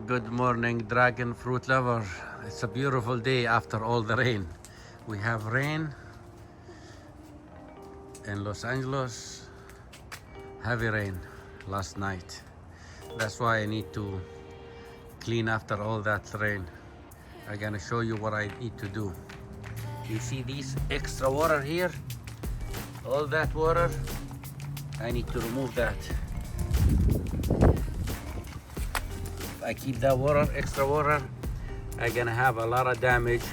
Good morning, dragon fruit lover. It's a beautiful day after all the rain. We have rain in Los Angeles, heavy rain last night. That's why I need to clean after all that rain. I'm gonna show you what I need to do. You see this extra water here? All that water, I need to remove that. If I keep that water, extra water, I'm gonna have a lot of damage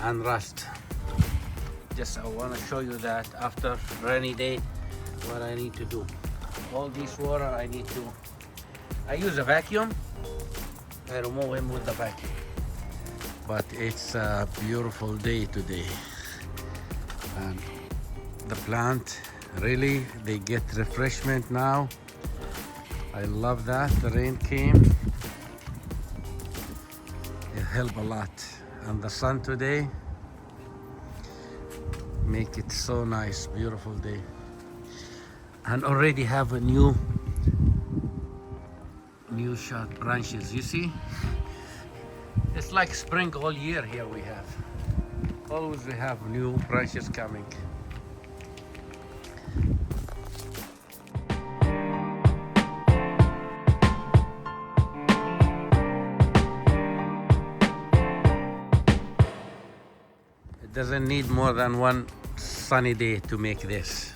and rust. Just I wanna show you that after rainy day, what I need to do. All this water I use a vacuum. I remove him with the vacuum. But it's a beautiful day today. And the plant, really, they get refreshment now. I love that. The rain came. It helped a lot. And the sun today make it so nice, beautiful day. And already have a new shot branches. You see? It's like spring all year here we have. Always we have new branches coming. It doesn't need more than one sunny day to make this.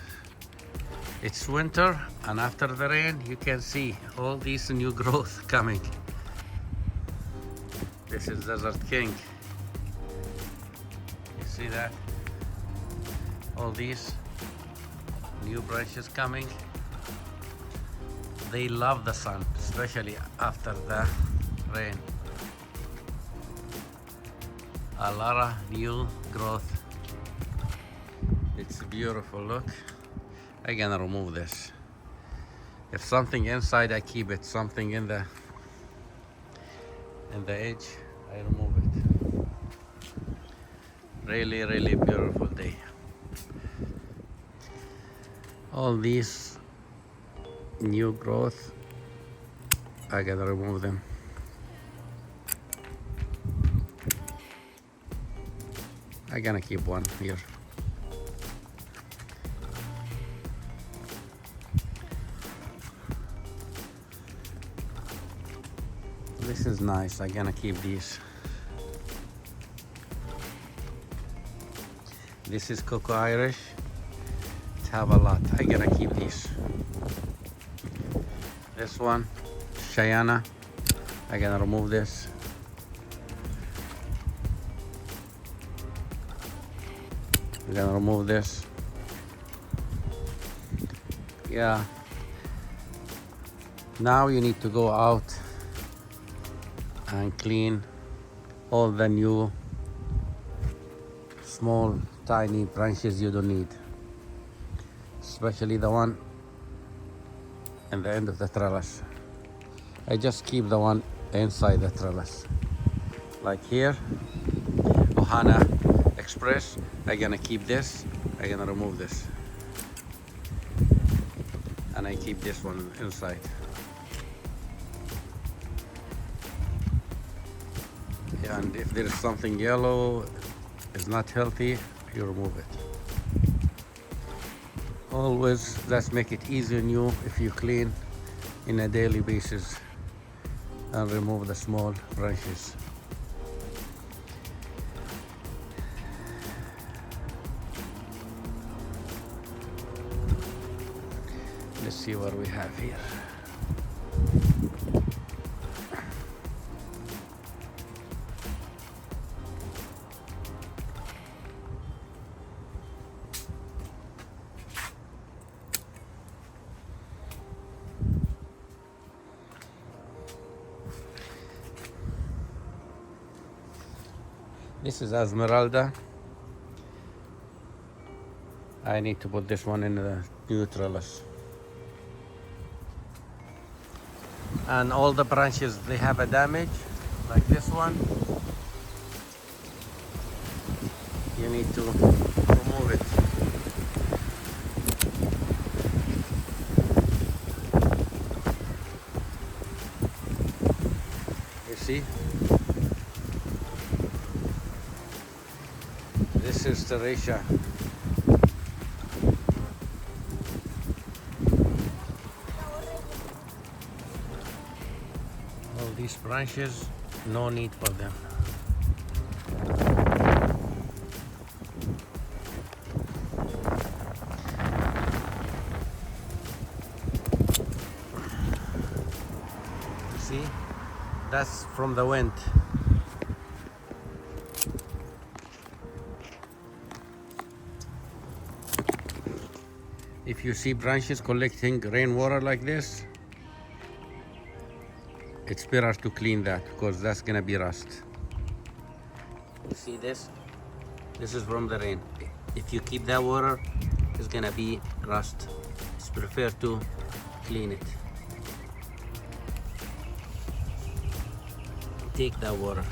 It's winter, and after the rain you can see all these new growth coming. This is Desert King. You see that? All these new branches coming. They love the sun, especially after the rain. A lot of new growth. It's beautiful, look. I'm gonna remove this. If something inside, I keep it. Something in the edge, I remove it. Really, really beautiful day. All these new growth, I gotta remove them. I'm gonna keep one here. This is nice. I'm gonna keep these. This is Cocoa Irish. It have a lot. I'm gonna keep these. This one, Cheyenne. I'm gonna remove this. I'm gonna remove this. Yeah. Now you need to go out and clean all the new small tiny branches you don't need, especially the one in the end of the trellis. I just keep the one inside the trellis, like here, Ohana Express. I'm gonna keep this. I'm gonna remove this, and I keep this one inside. And if there is something yellow, is not healthy, you remove it. Always, let's make it easy on you if you clean in a daily basis and remove the small branches. Let's see what we have here. This is Esmeralda. I need to put this one in the new trellis. And all the branches, they have a damage, like this one. You need to remove it. You see? This is the Terracia. All these branches, no need for them. See, that's from the wind. If you see branches collecting rainwater like this, it's better to clean that because that's gonna be rust. You see this? This is from the rain. If you keep that water, it's gonna be rust. It's prefer to clean it. Take that water.